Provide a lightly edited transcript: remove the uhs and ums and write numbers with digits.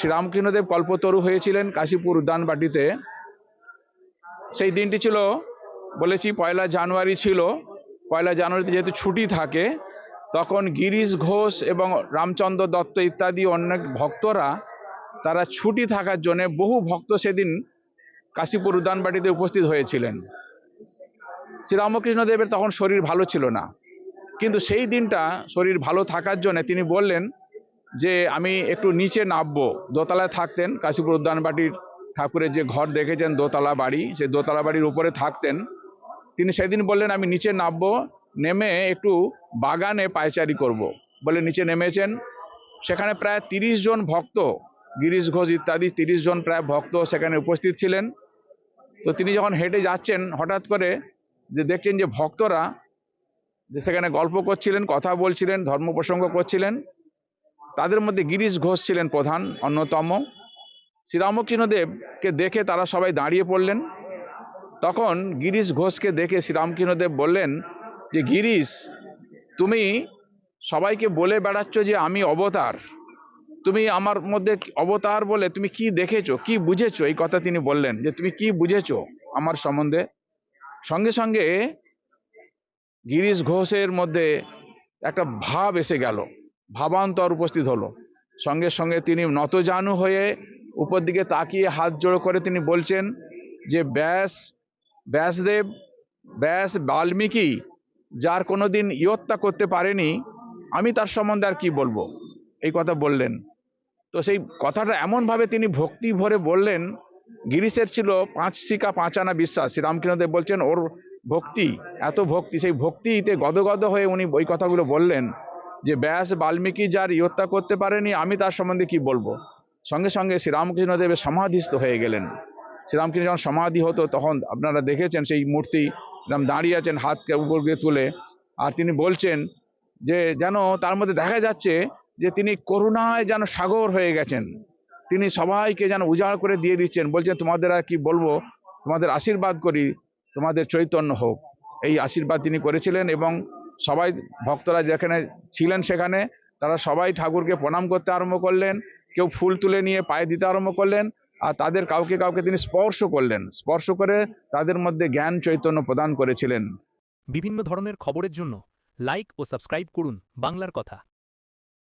শ্রীরামকৃষ্ণদেব কল্পতরু হয়েছিলেন কাশীপুর উদ্যানবাটিতে। সেই দিনটি ছিল, বলেছি, 1 জানুয়ারি ছিল। 1 জানুয়ারিতে যেহেতু ছুটি থাকে, তখন গিরিশ ঘোষ এবং রামচন্দ্র দত্ত ইত্যাদি অনেক ভক্তরা, তারা ছুটি থাকার জন্য বহু ভক্ত সেদিন কাশীপুর উদ্যানবাটিতে উপস্থিত হয়েছিলেন। শ্রীরামকৃষ্ণদেবের তখন শরীর ভালো ছিল না, কিন্তু সেই দিনটা শরীর ভালো থাকার জন্য তিনি বললেন যে আমি একটু নিচে নামবো। দোতলায় থাকতেন, কাশীপুর উদ্যানবাটির ঠাকুরের যে ঘর দেখেছেন দোতলা বাড়ি, সেই দোতলা বাড়ির উপরে থাকতেন। তিনি সেদিন বললেন আমি নিচে নামবো, নেমে একটু বাগানে পায়চারি করব বলে নিচে নেমেছেন। সেখানে প্রায় 30 জন ভক্ত, গিরিশ ঘোষ ইত্যাদি 30 জন প্রায় ভক্ত সেখানে উপস্থিত ছিলেন। তো তিনি যখন হেঁটে যাচ্ছেন, হঠাৎ করে যে দেখছেন যে ভক্তরা যে সেখানে গল্প করছিলেন, কথা বলছিলেন, ধর্ম প্রসঙ্গ করছিলেন। তাদের মধ্যে গিরিশ ঘোষ ছিলেন প্রধান, অন্যতম। শ্রীরামকৃষ্ণদেবকে দেখে তারা সবাই দাঁড়িয়ে পড়লেন। তখন গিরিশ ঘোষকে দেখে শ্রীরামকৃষ্ণদেব বললেন যে গিরিশ, তুমি সবাইকে বলে বেড়াচ্ছ যে আমি অবতার, তুমি আমার মধ্যে অবতার বলে তুমি কি দেখেছো, কি বুঝেছো? এই কথা তিনি বললেন যে তুমি কি বুঝেছো আমার সম্বন্ধে। সঙ্গে সঙ্গে গিরিশ ঘোষের মধ্যে একটা ভাব এসে গেল, ভাবান্তর উপস্থিত হলো। সঙ্গে সঙ্গে তিনি নতজানু হয়ে উপর দিকে তাকিয়ে হাত জোড় করে তিনি বলছেন যে ব্যাসদেব, ব্যাস বাল্মীকি যার কোনোদিন ইয়ত্তা করতে পারেনি, আমি তার সম্বন্ধে আর কি বলবো, এই কথা বললেন। তো সেই কথাটা এমনভাবে তিনি ভক্তি ভরে বললেন। গিরিশের ছিল 5 শিকা 5 আনা বিশ্বাস। শ্রীরামকৃষ্ণদেব বলছেন ওর ভক্তি, এত ভক্তি, সেই ভক্তিতে গদগদ হয়ে উনি ওই কথাগুলো বললেন যে ব্যাস বাল্মীকি যার ইয়ত্তা করতে পারেনি, আমি তার সম্বন্ধে কি বলবো। সঙ্গে সঙ্গে শ্রীরামকৃষ্ণদেবের সমাধিস্থ হয়ে গেলেন। শ্রীরামকৃষ্ণ যখন সমাধি হতো তখন আপনারা দেখেছেন সেই মূর্তি দাঁড়িয়ে আছেন হাতকে উপর দিয়ে তুলে, আর তিনি বলছেন যে যেন তার মধ্যে দেখা যাচ্ছে যে তিনি করুণায় যেন সাগর হয়ে গেছেন। তিনি সবাইকে যেন উজাড় করে দিয়ে দিচ্ছেন, বলছেন তোমাদের আর কি বলবো, তোমাদের আশীর্বাদ করি, তোমাদের চৈতন্য হোক। এই আশীর্বাদ তিনি করেছিলেন এবং সবাই ভক্তরা যেখানে ছিলেন সেখানে তারা সবাই ঠাকুরকে প্রণাম করতে আরম্ভ করলেন। কেউ ফুল তুলে নিয়ে পায়ে দিতে আরম্ভ করলেন, আর তাদের কাউকে কাউকে তিনি স্পর্শ করলেন, স্পর্শ করে তাদের মধ্যে জ্ঞান চৈতন্য প্রদান করেছিলেন। বিভিন্ন ধরনের খবরের জন্য লাইক ও সাবস্ক্রাইব করুন বাংলার কথা।